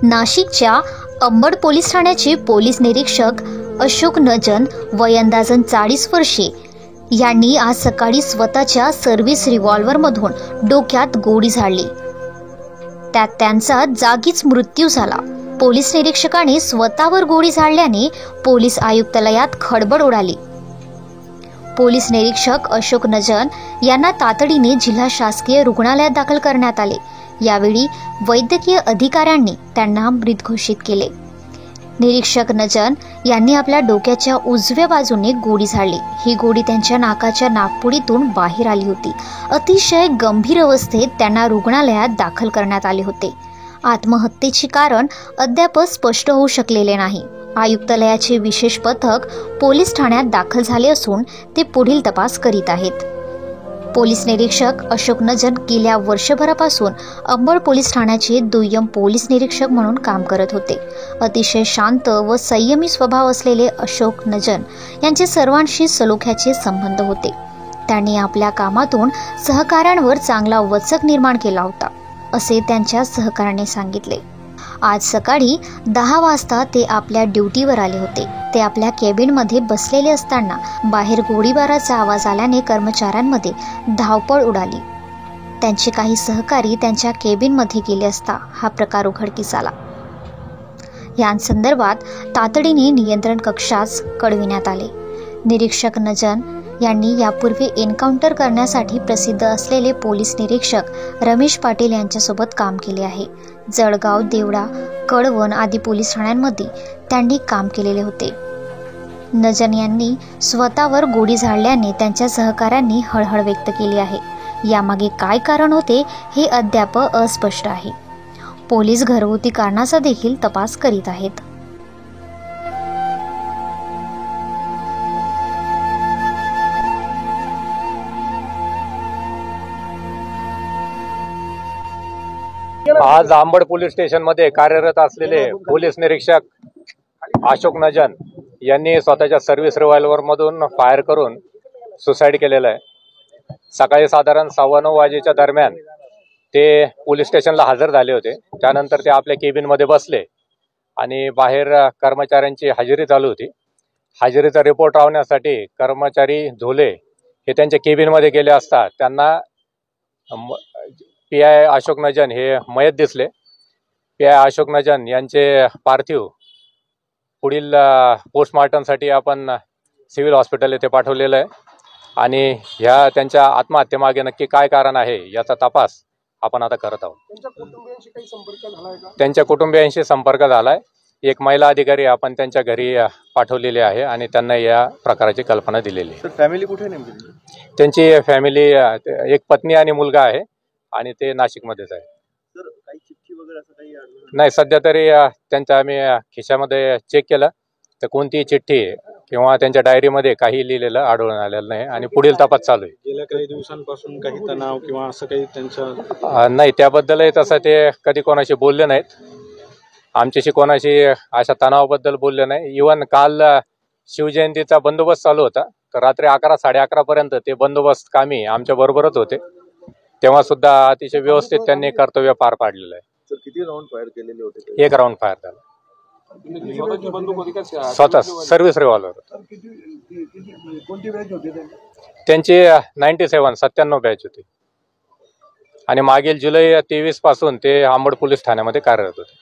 नाशिकच्या अंबड पोलीस ठाण्याचे पोलीस निरीक्षक अशोक नजन वय अंदाजन 40 वर्षे यांनी आज सकाळी स्वतःच्या सर्व्हिस रिव्हॉल्व्हरमधून डोक्यात गोळी झाडली। त्यात त्यांचा जागीच मृत्यू झाला। पोलीस निरीक्षकाने स्वतःवर गोळी झाडल्याने पोलीस आयुक्तालयात खळबळ उडाली। पोलीस निरीक्षक अशोक नजन यांना तातडीने जिल्हा शासकीय रुग्णालयात दाखल करण्यात आले। यावेळी वैद्यकीय अधिकाऱ्यांनी त्यांना मृत घोषित केले। निरीक्षक नजन यांनी आपल्या डोक्याच्या उजव्या बाजूने गोळी झाडली। ही गोळी त्यांच्या नाकाच्या नाकपुडीतून बाहेर आली होती। अतिशय गंभीर अवस्थेत त्यांना रुग्णालयात दाखल करण्यात आले होते। आत्महत्येचे कारण अद्याप स्पष्ट होऊ शकलेले नाही। आयुक्तालयाचे विशेष पथक पोलीस ठाण्यात दाखल झाले असून ते पुढील तपास करीत आहेत। पोलीस निरीक्षक अशोक नजन गेल्या वर्षभरापासून अंबड पोलीस ठाण्याचे दुय्यम पोलीस निरीक्षक म्हणून काम करत होते। अतिशय शांत व संयमी स्वभाव असलेले अशोक नजन यांचे सर्वांशी सलोख्याचे संबंध होते। त्यांनी आपल्या कामातून सहकाऱ्यांवर चांगला वचक निर्माण केला होता, असे त्यांच्या सहकाऱ्याने सांगितले। आज सकाळी 10 वाजता ते आपल्या ड्युटीवर आले होते। ते आपल्या केबिनमध्ये बसलेले असताना बाहेर गोळीबाराचा आवाज आल्याने कर्मचाऱ्यांमध्ये धावपळ उडाली। त्यांचे काही सहकारी त्यांच्या केबिनमध्ये गेले असता हा प्रकार उघडकीस आला। या संदर्भात तातडीने नियंत्रण कक्षास कळविण्यात आले। निरीक्षक नजन यांनी यापूर्वी एन्काउंटर करण्यासाठी प्रसिद्ध असलेले पोलीस निरीक्षक रमेश पाटील यांच्यासोबत काम केले आहे। जळगाव, देवळा, कळवण आदी पोलीस ठाण्यांमध्ये त्यांनी काम केलेले होते। नजन यांनी स्वतःवर गोळी झाडल्याने त्यांच्या सहकाऱ्यांनी हळहळ व्यक्त केली आहे। यामागे काय कारण होते हे अद्याप अस्पष्ट आहे। पोलीस घरगुती कारणाचा देखील तपास करीत आहेत। आज अंबड पोलीस स्टेशन मध्ये कार्यरत असलेले पोलीस निरीक्षक अशोक नजन यांनी स्वतःच्या सर्व्हिस रिव्हॉल्व्हर मधून फायर करून सुसाईड केलेलं आहे। सकाळी साधारण 9:15 वाजेच्या दरम्यान ते पोलीस स्टेशनला हजर झाले होते। त्यानंतर ते आपल्या केबिन मध्ये बसले आणि बाहेर कर्मचाऱ्यांची हजेरी चालू होती। हजेरीचा रिपोर्ट लावण्यासाठी कर्मचारी झोले हे त्यांच्या केबिन मध्ये गेले असता त्यांना PI अशोक नजन हे मयत दिसले। PI अशोक नजन यांचे पार्थिव पुढील पोस्टमॉर्टमसाठी आपण सिव्हिल हॉस्पिटल येथे पाठवलेलं आहे आणि ह्या त्यांच्या आत्महत्येमागे नक्की काय कारण आहे याचा तपास आपण आता करत आहोत। त्यांच्या कुटुंबियांशी संपर्क झालाय। एक महिला अधिकारी आपण त्यांच्या घरी पाठवलेली आहे आणि त्यांना या प्रकाराची कल्पना दिलेली आहे। फॅमिली कुठे नेमकी? त्यांची फॅमिली एक पत्नी आणि मुलगा आहे आणि ते नाशिकमध्येच आहे। सर, काही चिठ्ठी वगैरे असं काही आढळलं नाही, सध्या तरी त्यांच्या आम्ही खिशामध्ये चेक केलं तर कोणतीही चिठ्ठी किंवा त्यांच्या डायरीमध्ये काही लिहिलेलं आढळून आलेलं नाही आणि पुढील तपास चालू आहे। गेल्या काही दिवसांपासून काही तणाव किंवा असं काही त्यांच्या नाही, त्याबद्दलही तसं ते कधी कोणाशी बोलले नाहीत। आमच्याशी कोणाशी अशा तणावाबद्दल बोलले नाही। इव्हन काल शिवजयंतीचा बंदोबस्त चालू होता तर रात्री 11, 11:30 पर्यंत ते बंदोबस्त कामी आमच्या बरोबरच होते। तेव्हा सुद्धा अतिशय व्यवस्थित त्यांनी कर्तव्य पार पाडलेलं आहे। सर, किती राऊंड फायर केलेले होते? 1 राऊंड फायर झाला। स्वतः सर्व्हिस रिव्हॉल्व्हर त्यांची 97 बॅच होती आणि मागील जुलै 23 पासून ते अंबड पोलीस ठाण्यामध्ये कार्यरत होते।